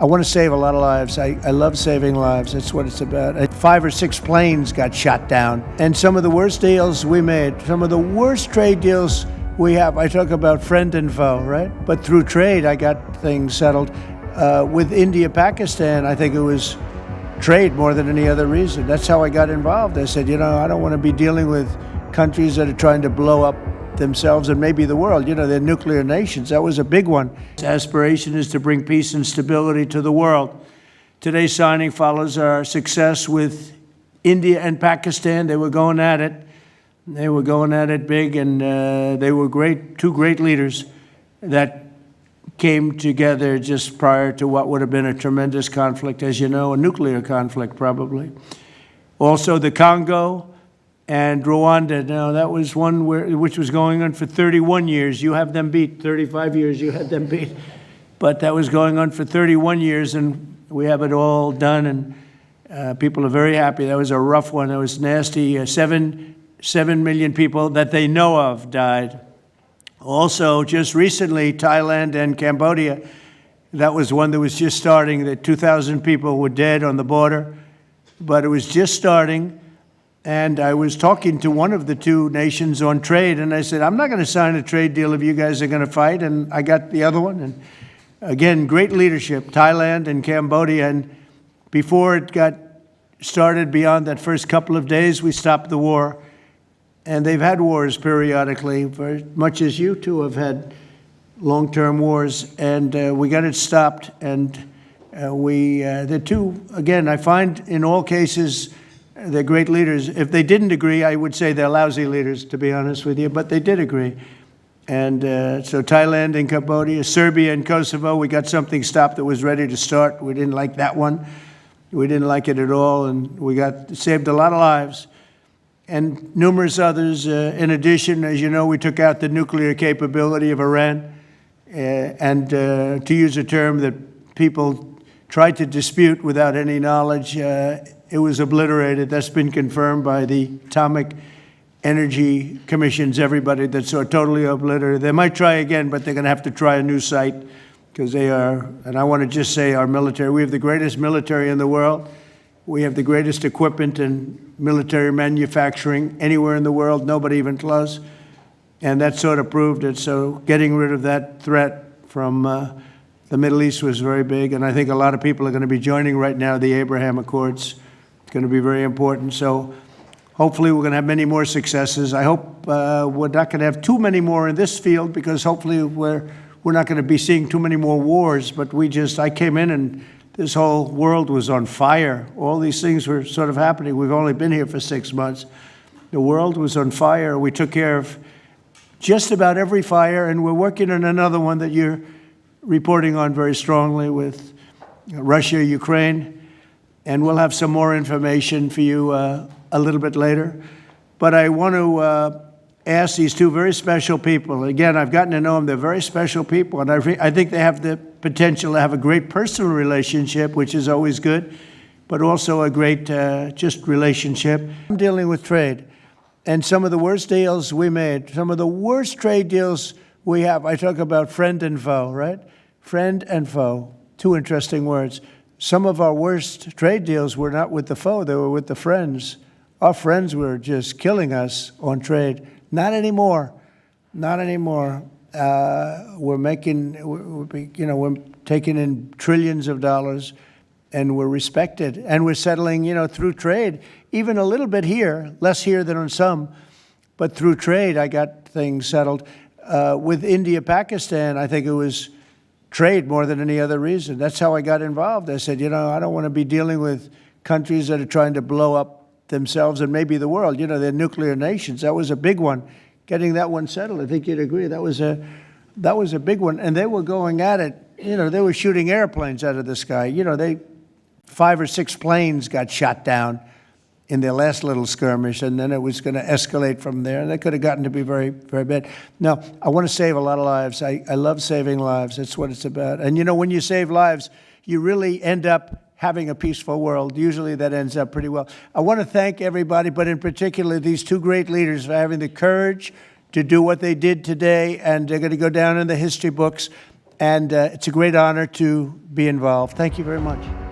I want to save a lot of lives. I love saving lives. That's what it's about. 5 or 6 planes got shot down. And some of the worst deals we made, some of the worst trade deals we have, I talk about friend and foe, right? But through trade, I got things settled. With India-Pakistan, I think it was trade more than any other reason. That's how I got involved. I said, I don't want to be dealing with countries that are trying to blow up themselves and maybe the world. They're nuclear nations. That was a big one. Its aspiration is to bring peace and stability to the world. Today's signing follows our success with India and Pakistan. They were going at it. They were going at it big, and they were two great leaders that came together just prior to what would have been a tremendous conflict, as you know, a nuclear conflict probably. Also the Congo and Rwanda. Now, that was one which was going on for 31 years. You have them beat. 35 years you had them beat. But that was going on for 31 years, and we have it all done, and people are very happy. That was a rough one. That was nasty. 7 million people that they know of died. Also, just recently, Thailand and Cambodia, that was one that was just starting. That 2,000 people were dead on the border, but it was just starting. And I was talking to one of the two nations on trade, and I said, I'm not going to sign a trade deal if you guys are going to fight. And I got the other one. And again, great leadership, Thailand and Cambodia. And before it got started, beyond that first couple of days, we stopped the war. And they've had wars periodically, very much as you two have had long-term wars. And we got it stopped. And the two, again, I find in all cases, they're great leaders. If they didn't agree, I would say they're lousy leaders, to be honest with you, but they did agree. And so Thailand and Cambodia, Serbia and Kosovo, we got something stopped that was ready to start. We didn't like that one. We didn't like it at all, and we saved a lot of lives. And numerous others. In addition, as you know, we took out the nuclear capability of Iran. And to use a term that people tried to dispute without any knowledge, it was obliterated. That's been confirmed by the Atomic Energy Commissions, everybody, that's totally obliterated. They might try again, but they're going to have to try a new site because they are, and I want to just say our military, we have the greatest military in the world. We have the greatest equipment and military manufacturing anywhere in the world, nobody even close. And that sort of proved it. So getting rid of that threat from the Middle East was very big. And I think a lot of people are going to be joining right now the Abraham Accords. Going to be very important. So hopefully we're going to have many more successes. I hope we're not going to have too many more in this field, because hopefully we're not going to be seeing too many more wars. But I came in and this whole world was on fire. All these things were sort of happening. We've only been here for 6 months. The world was on fire. We took care of just about every fire, and we're working on another one that you're reporting on very strongly with Russia, Ukraine. And we'll have some more information for you a little bit later. But I want to ask these two very special people. Again, I've gotten to know them. They're very special people, and I think they have the potential to have a great personal relationship, which is always good, but also a great just relationship. I'm dealing with trade, and some of the worst deals we made, some of the worst trade deals we have, I talk about friend and foe, right? Friend and foe, two interesting words. Some of our worst trade deals were not with the foe, they were with the friends. Our friends were just killing us on trade. Not anymore. Not anymore. We're taking in trillions of dollars, and we're respected. And we're settling, through trade, even a little bit here, less here than on some, but through trade, I got things settled. With India-Pakistan, I think it was trade more than any other reason. That's how I got involved. I said, I don't want to be dealing with countries that are trying to blow up themselves and maybe the world. They're nuclear nations. That was a big one. Getting that one settled, I think you'd agree. That was a big one. And they were going at it. They were shooting airplanes out of the sky. 5 or 6 planes got shot down in their last little skirmish, and then it was going to escalate from there. And that could have gotten to be very, very bad. Now, I want to save a lot of lives. I love saving lives. That's what it's about. And when you save lives, you really end up having a peaceful world. Usually that ends up pretty well. I want to thank everybody, but in particular these two great leaders for having the courage to do what they did today, and they're going to go down in the history books. And it's a great honor to be involved. Thank you very much.